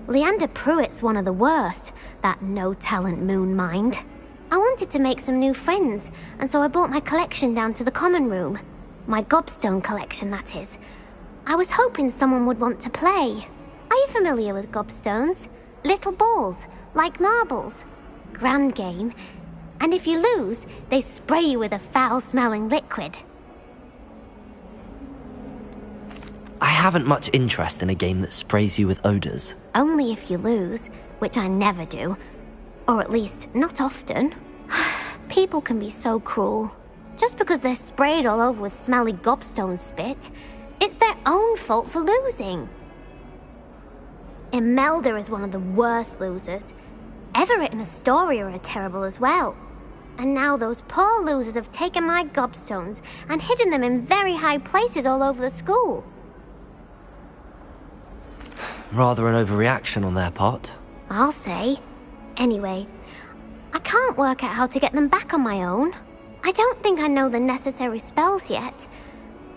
Leander Pruitt's one of the worst, that no-talent moon mind. I wanted to make some new friends, and so I brought my collection down to the common room. My gobstone collection, that is. I was hoping someone would want to play. Are you familiar with gobstones? Little balls, like marbles. Grand game. And if you lose, they spray you with a foul-smelling liquid. I haven't much interest in a game that sprays you with odors. Only if you lose, which I never do. Or at least, not often. People can be so cruel. Just because they're sprayed all over with smelly gobstone spit, it's their own fault for losing. Imelda is one of the worst losers. Everett and Astoria are terrible as well. And now those poor losers have taken my gobstones and hidden them in very high places all over the school. Rather an overreaction on their part. I'll say. Anyway, I can't work out how to get them back on my own. I don't think I know the necessary spells yet.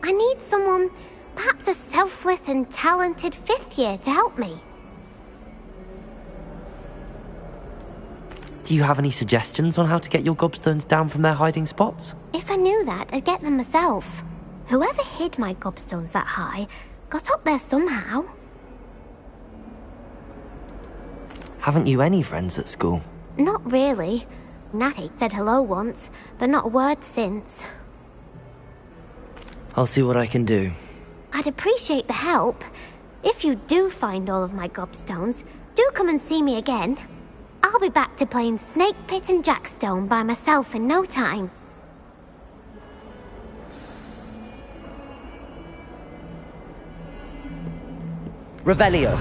I need someone, perhaps a selfless and talented fifth year to help me. Do you have any suggestions on how to get your gobstones down from their hiding spots? If I knew that, I'd get them myself. Whoever hid my gobstones that high got up there somehow. Haven't you any friends at school? Not really. Natty said hello once, but not a word since. I'll see what I can do. I'd appreciate the help. If you do find all of my gobstones, do come and see me again. I'll be back to playing Snake Pit and Jackstone by myself in no time. Revelio.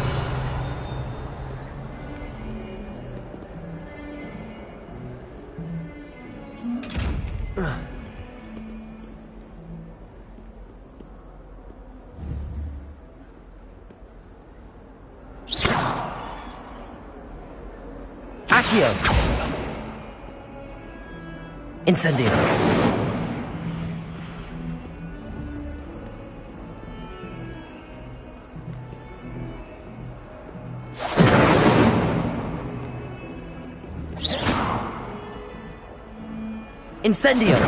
Accio. Incendio. Incendio.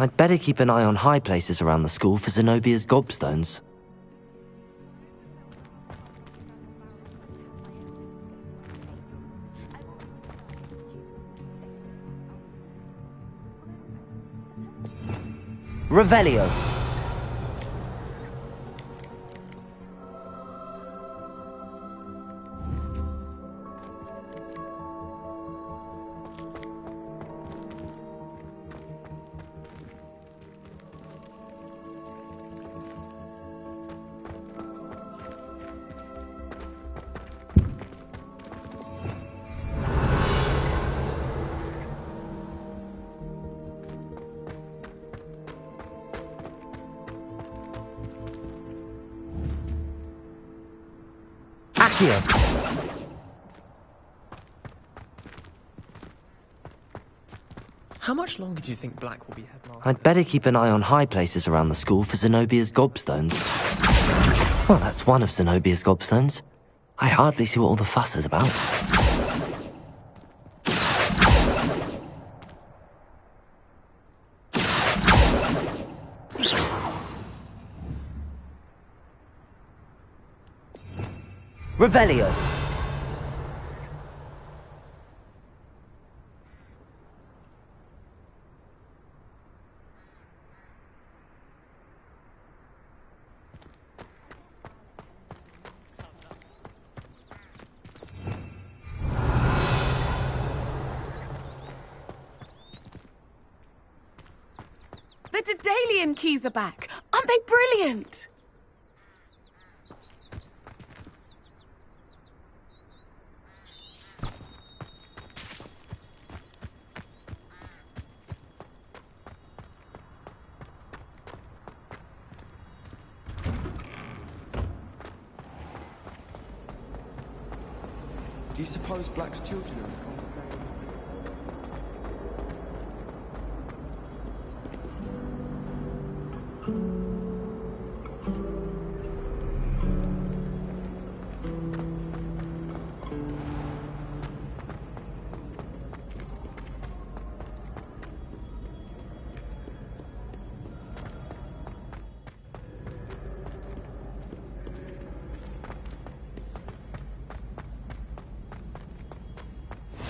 I'd better keep an eye on high places around the school for Zenobia's gobstones. Revelio. How much longer do you think Black will be headmaster? I'd better keep an eye on high places around the school for Zenobia's gobstones. Well, that's one of Zenobia's gobstones. I hardly see what all the fuss is about. Revelio. The Daedalian keys are back! Aren't they brilliant? Do you suppose Black's children are as complicated?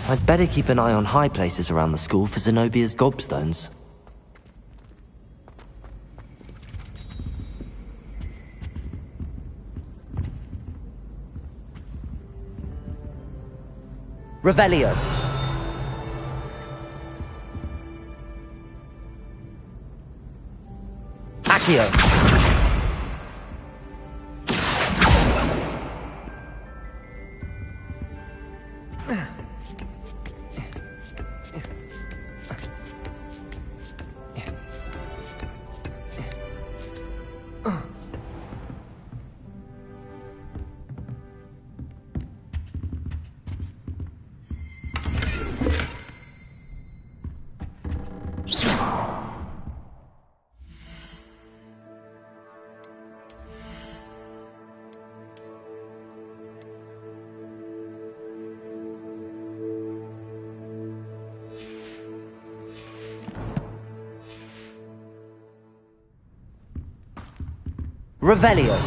I'd better keep an eye on high places around the school for Zenobia's gobstones. Revelio. Accio. Revelio.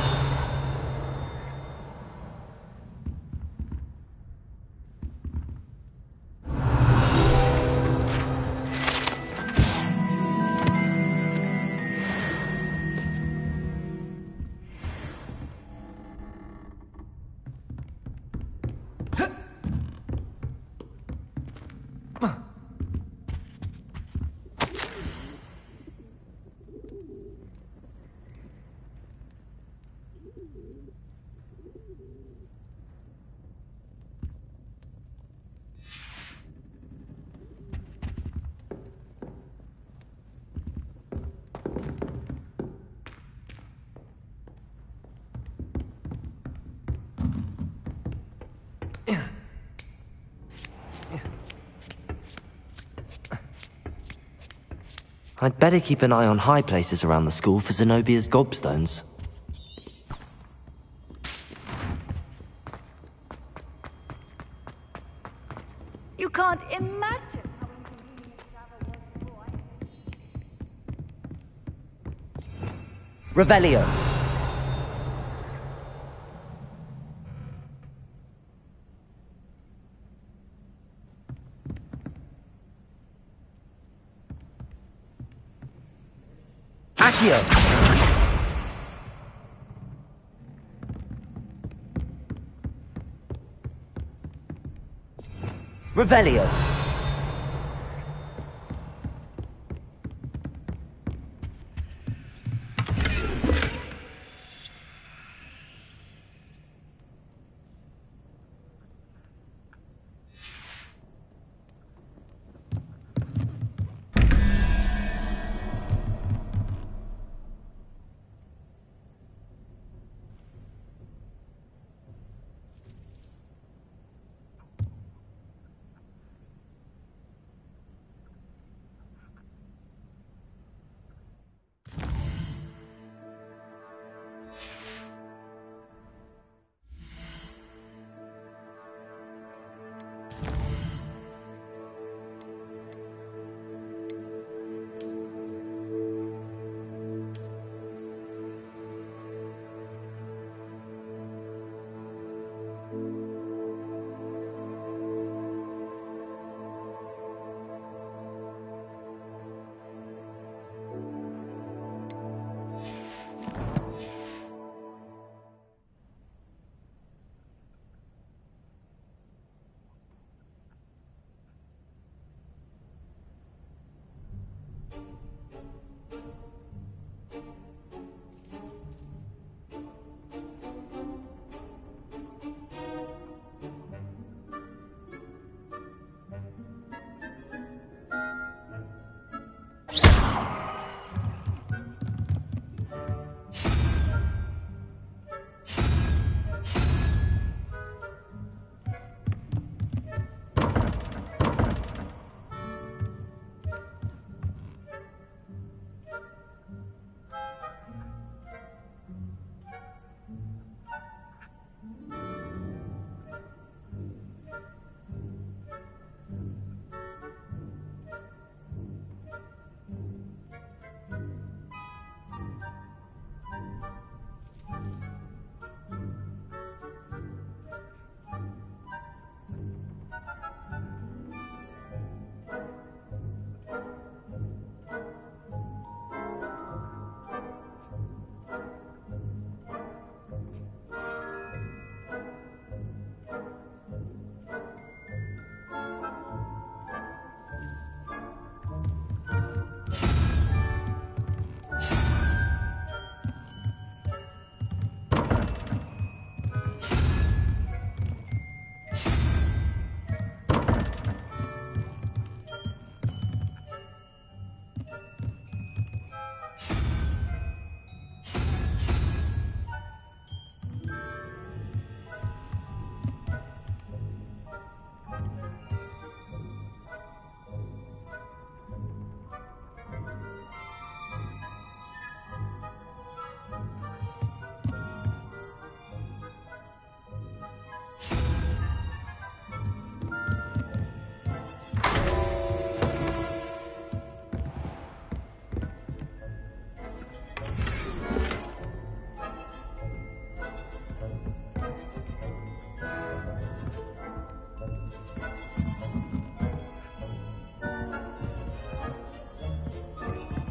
I'd better keep an eye on high places around the school for Zenobia's gobstones. You can't imagine how inconvenient travel was, boy. Revelio. Accio. Revelio.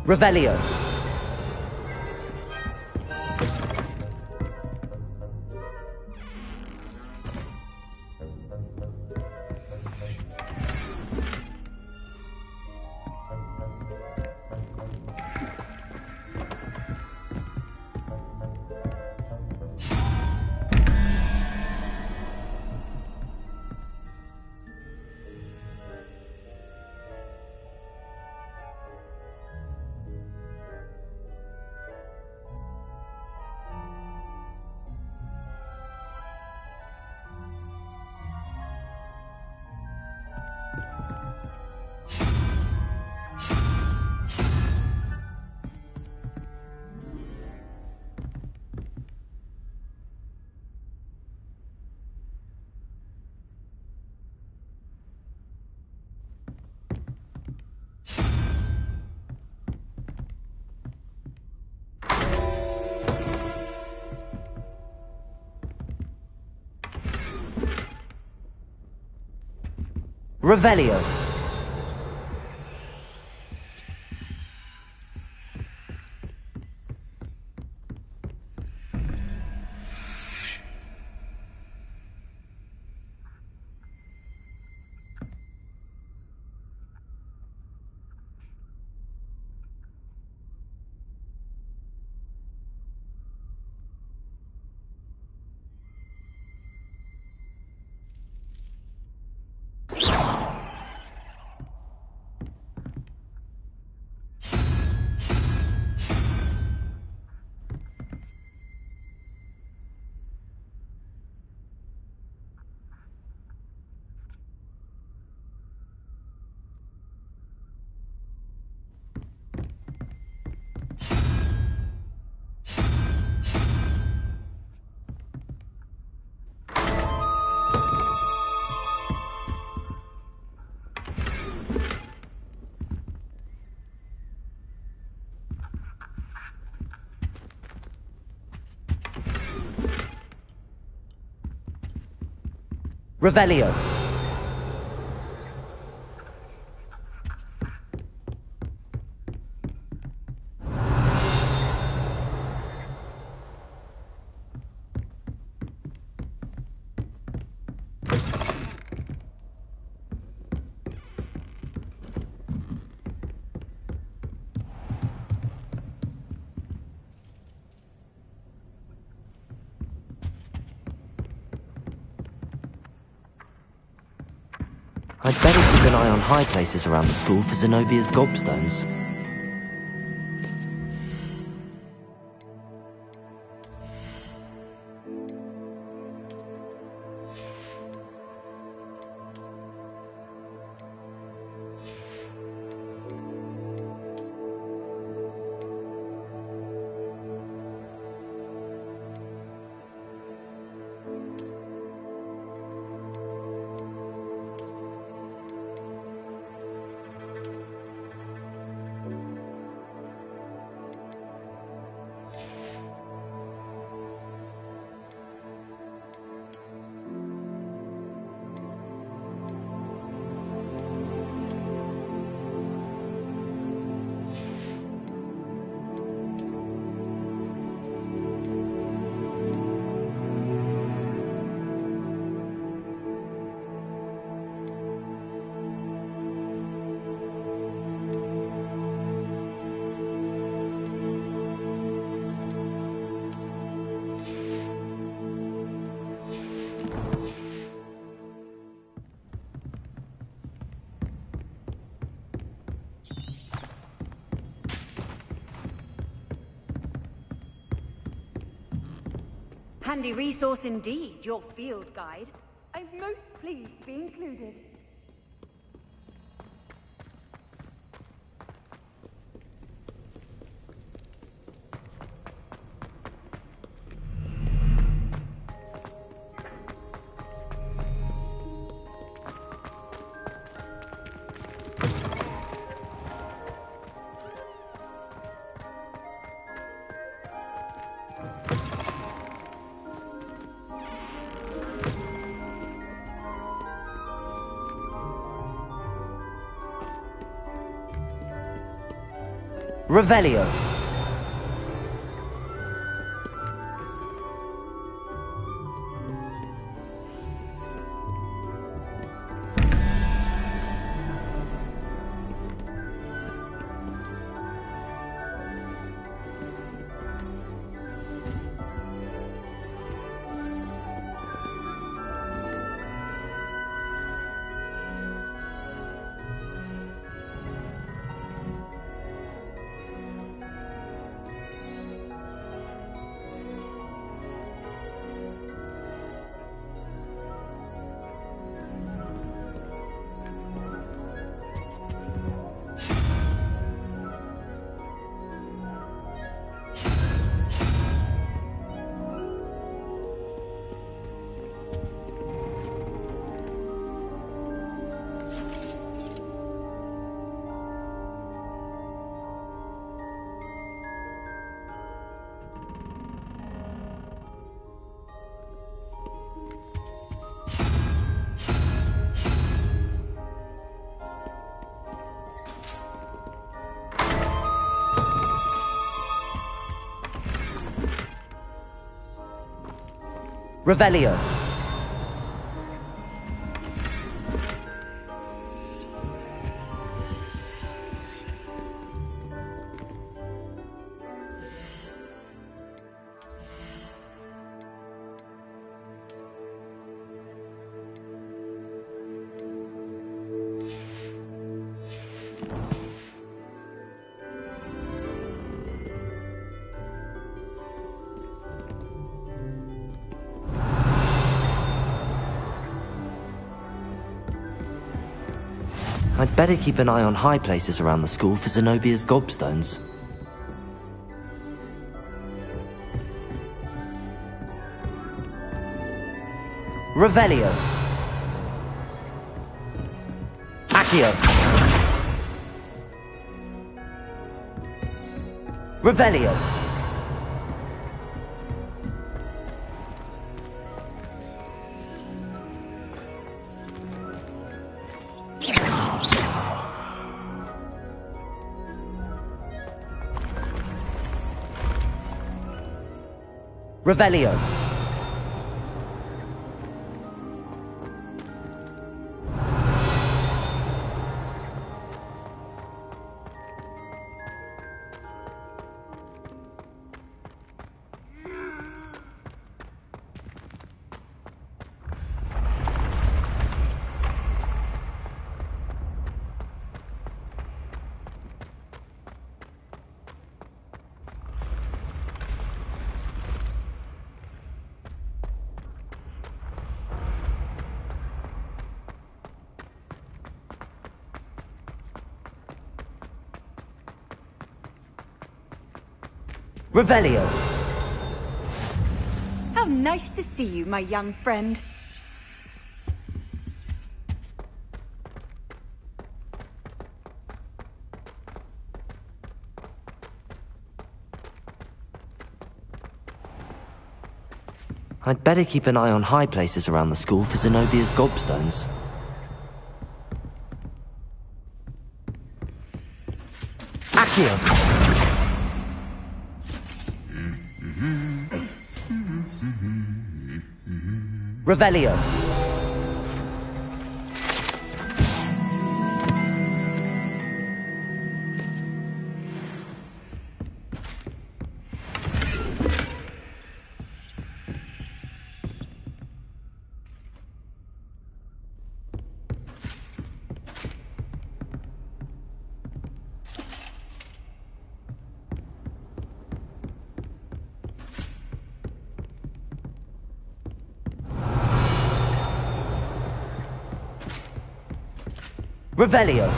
Revelio. Revelio. Revelio. I'd better keep an eye on high places around the school for Zenobia's gobstones. Handy resource indeed, your field guide. I'm most pleased to be included. Revelio. Revelio. I'd better keep an eye on high places around the school for Zenobia's gobstones. Revelio. Accio. Revelio. Revelio. Revelio. How nice to see you, my young friend. I'd better keep an eye on high places around the school for Zenobia's gobstones. Accio. Revelio. Revelio.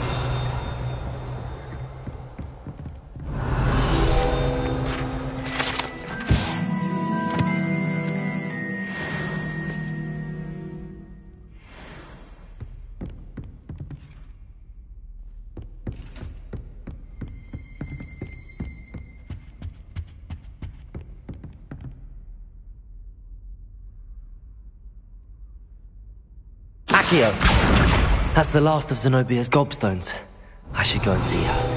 Accio. That's the last of Zenobia's gobstones. I should go and see her.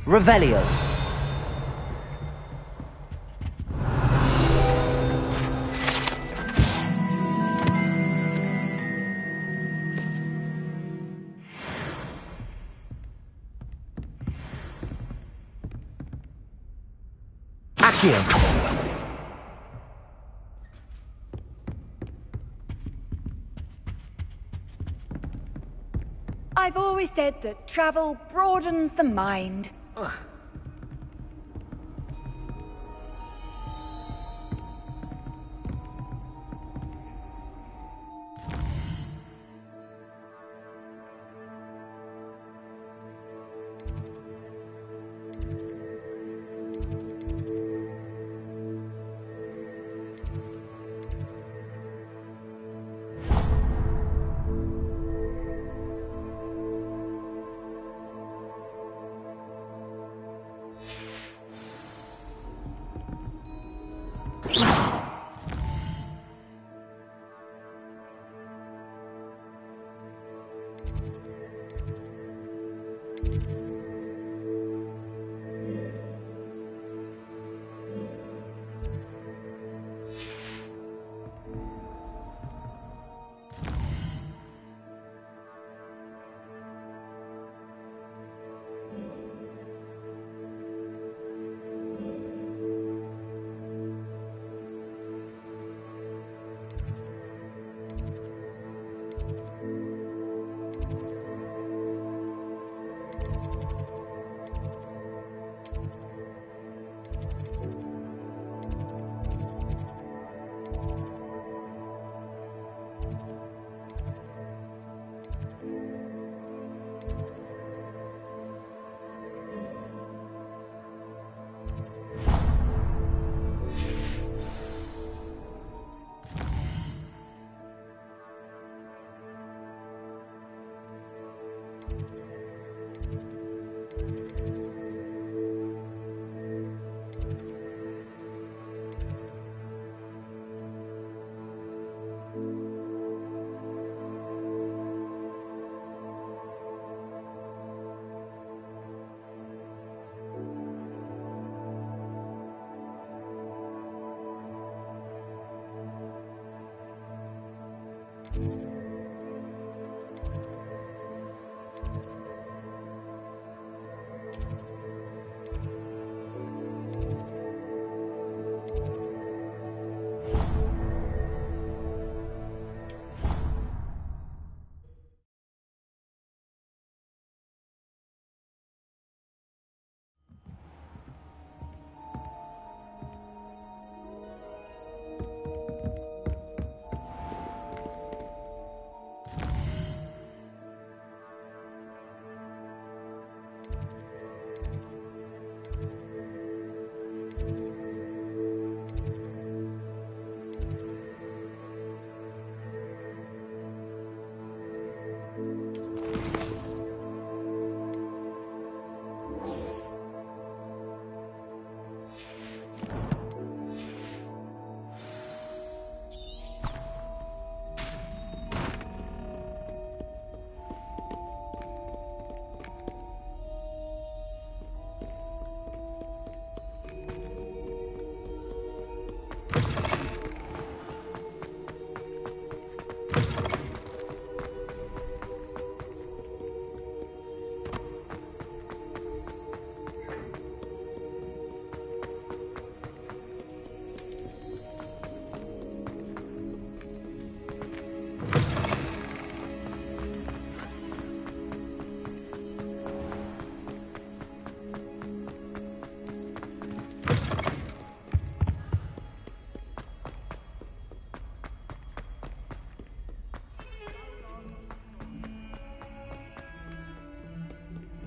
Revelio. Accio. I've always said that travel broadens the mind.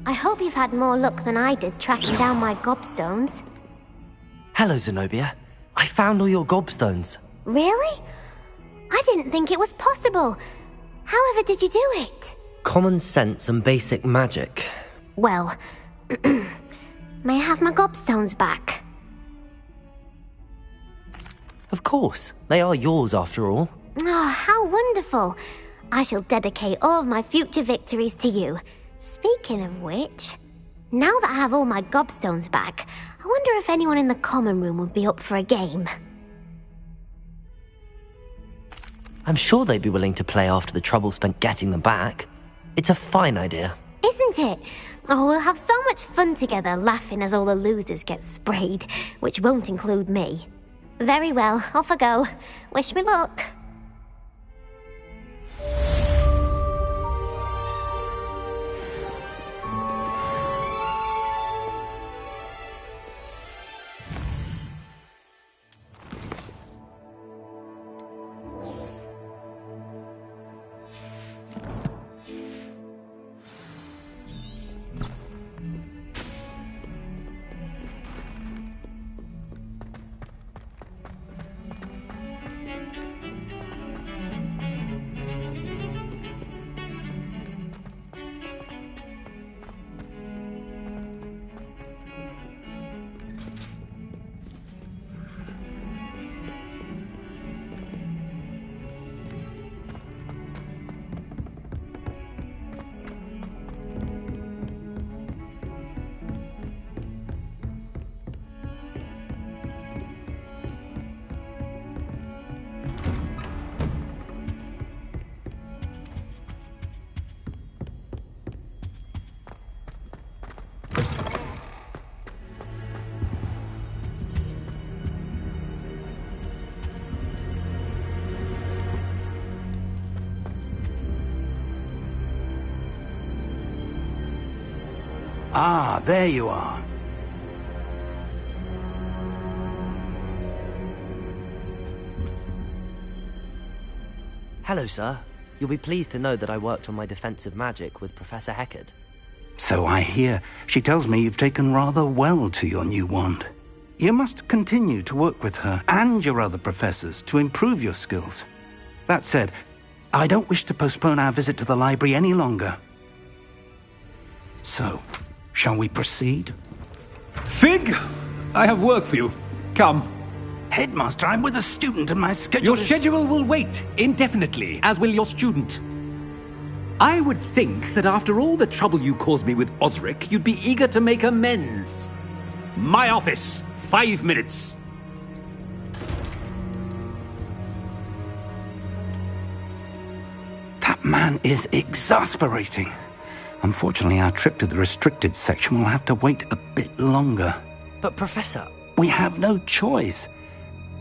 I hope you've had more luck than I did tracking down my gobstones. Hello, Zenobia. I found all your gobstones. Really? I didn't think it was possible. However did you do it? Common sense and basic magic. Well, may I have my gobstones back? Of course. They are yours after all. Oh, how wonderful. I shall dedicate all of my future victories to you. Speaking of which, Now that I have all my gobstones back, I wonder if anyone in the common room would be up for a game. I'm sure they'd be willing to play after the trouble spent getting them back. It's a fine idea. Isn't it? Oh, we'll have so much fun together laughing as all the losers get sprayed, which won't include me. Very well, off I go. Wish me luck. Ah, there you are. Hello, sir. You'll be pleased to know that I worked on my defensive magic with Professor Heckard. So I hear. She tells me you've taken rather well to your new wand. You must continue to work with her and your other professors to improve your skills. That said, I don't wish to postpone our visit to the library any longer. So, shall we proceed? Fig! I have work for you. Come. Headmaster, I'm with a student and my schedule Your schedule will wait indefinitely, as will your student. I would think that after all the trouble you caused me with Osric, you'd be eager to make amends. My office, 5 minutes. That man is exasperating. Unfortunately, our trip to the restricted section will have to wait a bit longer. But Professor... We have no choice.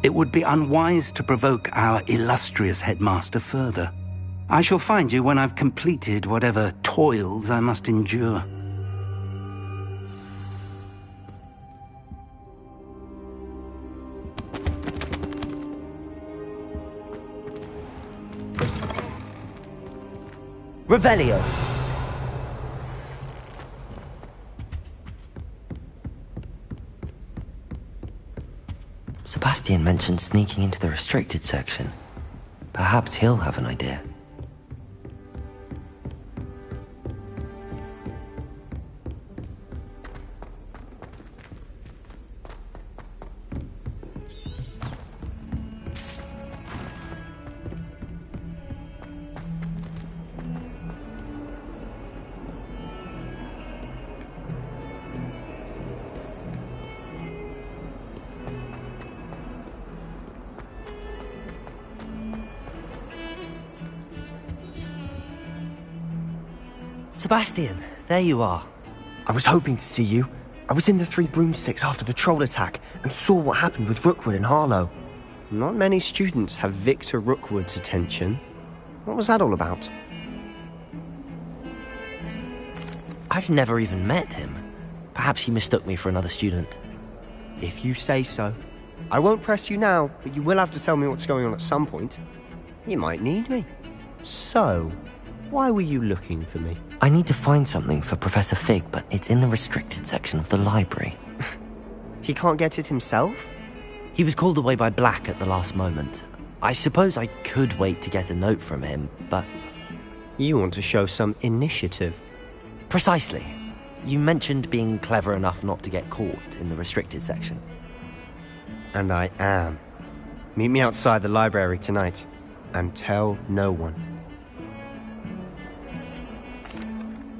It would be unwise to provoke our illustrious headmaster further. I shall find you when I've completed whatever toils I must endure. Revelio! Sebastian mentioned sneaking into the restricted section. Perhaps he'll have an idea. Sebastian, there you are. I was hoping to see you. I was in the Three Broomsticks after the troll attack and saw what happened with Rookwood and Harlow. Not many students have Victor Rookwood's attention. What was that all about? I've never even met him. Perhaps he mistook me for another student. If you say so. I won't press you now, but you will have to tell me what's going on at some point. You might need me. So, why were you looking for me? I need to find something for Professor Fig, but it's in the restricted section of the library. He can't get it himself? He was called away by Black at the last moment. I suppose I could wait to get a note from him, but... You want to show some initiative. Precisely. You mentioned being clever enough not to get caught in the restricted section. And I am. Meet me outside the library tonight, and tell no one.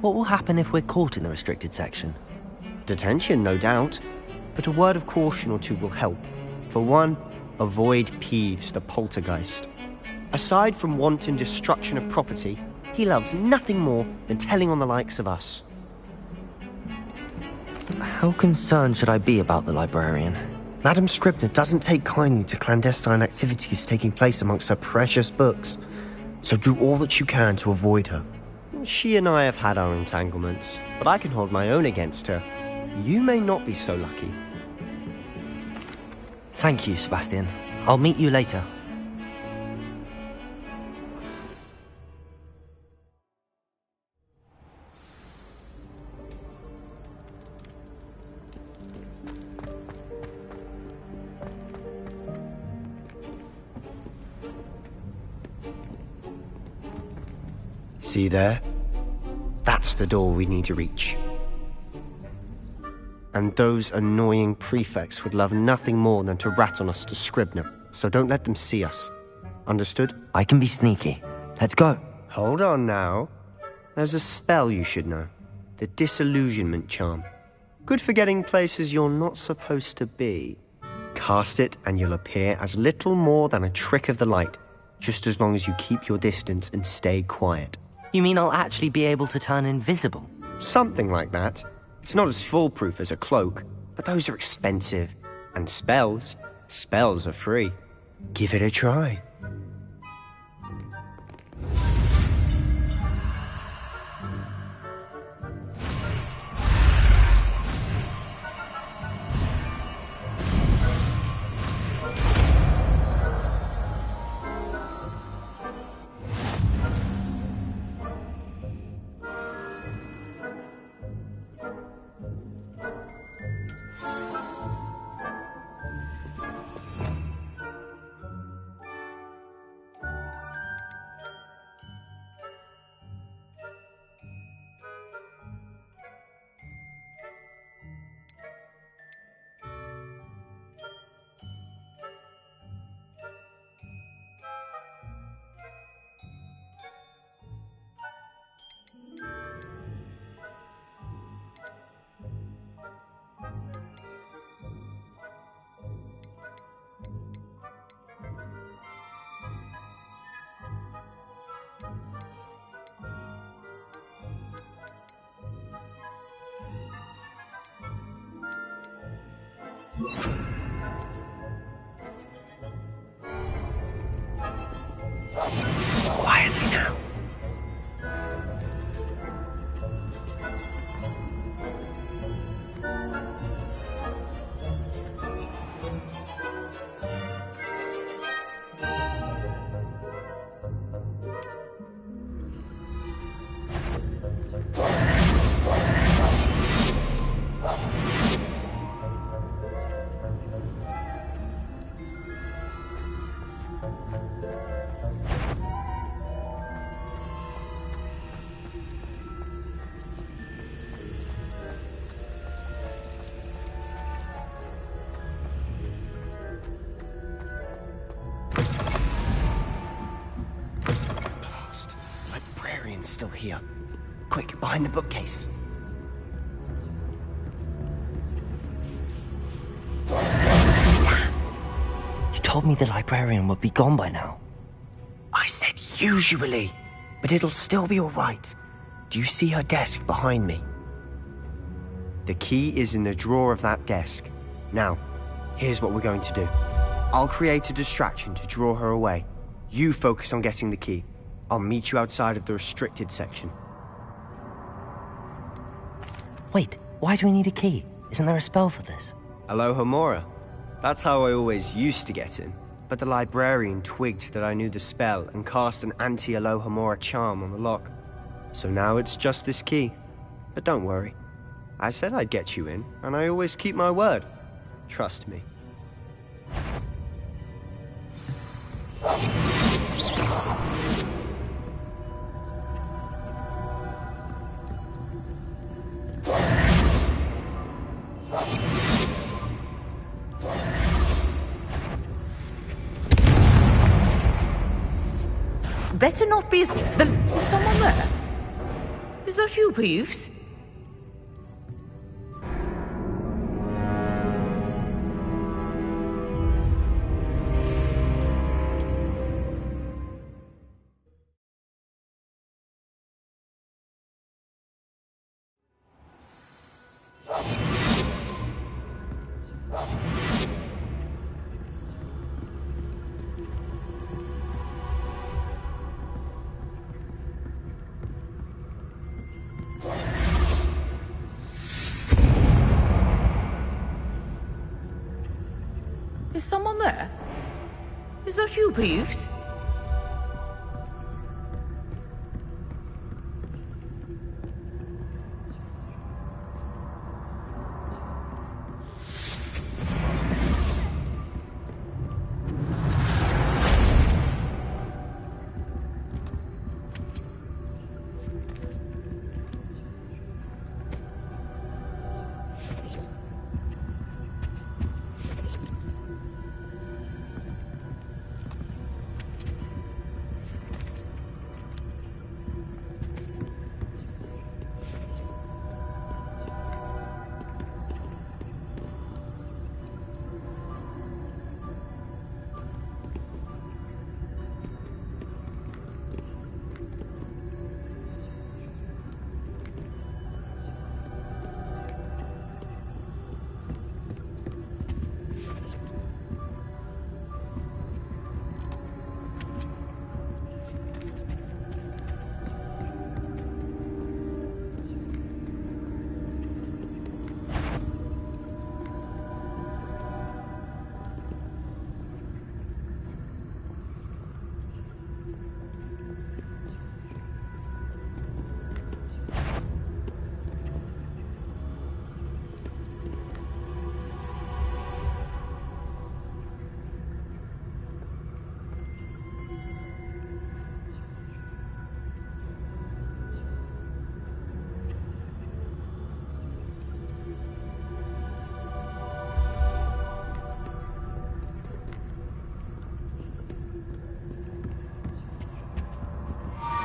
What will happen if we're caught in the restricted section? Detention, no doubt. But a word of caution or two will help. For one, avoid Peeves, the poltergeist. Aside from wanton destruction of property, he loves nothing more than telling on the likes of us. How concerned should I be about the librarian? Madam Scribner doesn't take kindly to clandestine activities taking place amongst her precious books, so do all that you can to avoid her. She and I have had our entanglements, but I can hold my own against her. You may not be so lucky. Thank you, Sebastian. I'll meet you later. See there? That's the door we need to reach. And those annoying prefects would love nothing more than to rat on us to Scribner, so don't let them see us. Understood? I can be sneaky. Let's go. Hold on now. There's a spell you should know. The Disillusionment Charm. Good for getting places you're not supposed to be. Cast it and you'll appear as little more than a trick of the light, just as long as you keep your distance and stay quiet. You mean I'll actually be able to turn invisible? Something like that. It's not as foolproof as a cloak, but those are expensive. And spells are free. Give it a try. Quietly now. Still here. Quick, behind the bookcase. You told me the librarian would be gone by now. I said usually, but it'll still be all right. Do you see her desk behind me? The key is in the drawer of that desk. Now, here's what we're going to do. I'll create a distraction to draw her away. You focus on getting the key. I'll meet you outside of the restricted section. Wait, why do we need a key? Isn't there a spell for this? Alohomora. That's how I always used to get in. But the librarian twigged that I knew the spell and cast an anti-Alohomora charm on the lock. So now it's just this key. But don't worry. I said I'd get you in, and I always keep my word. Trust me. Better not be. Is someone there? Is that you, Peeves? there? Is that you, Peeves?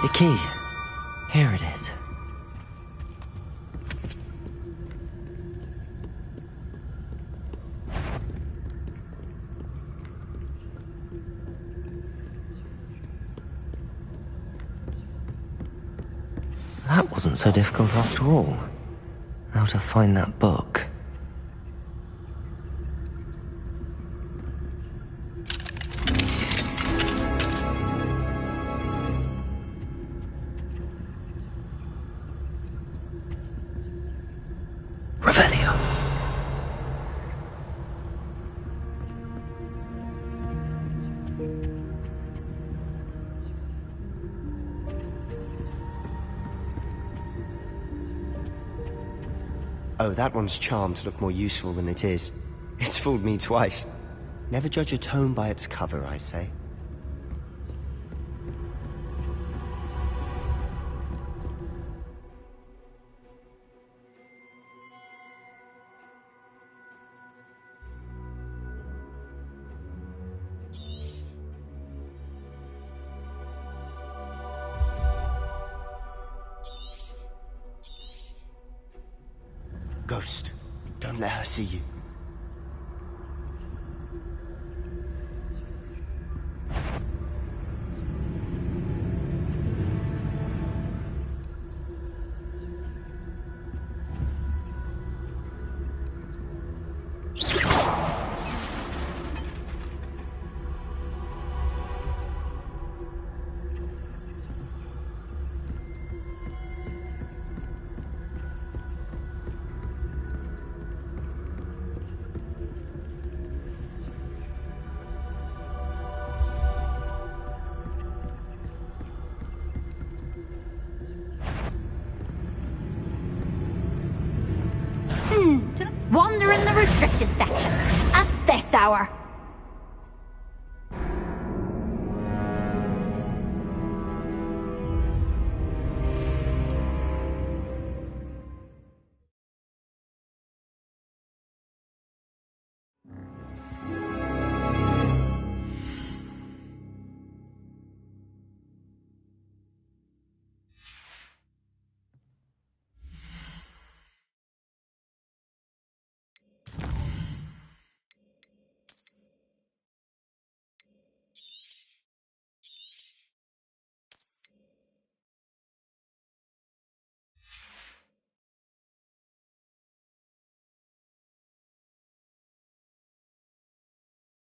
The key. Here it is. That wasn't so difficult after all. Now to find that book. Revelio. Oh, that one's charmed to look more useful than it is. It's fooled me twice. Never judge a tome by its cover, I say. Ghost, don't let her see you. Wander in the restricted section at this hour.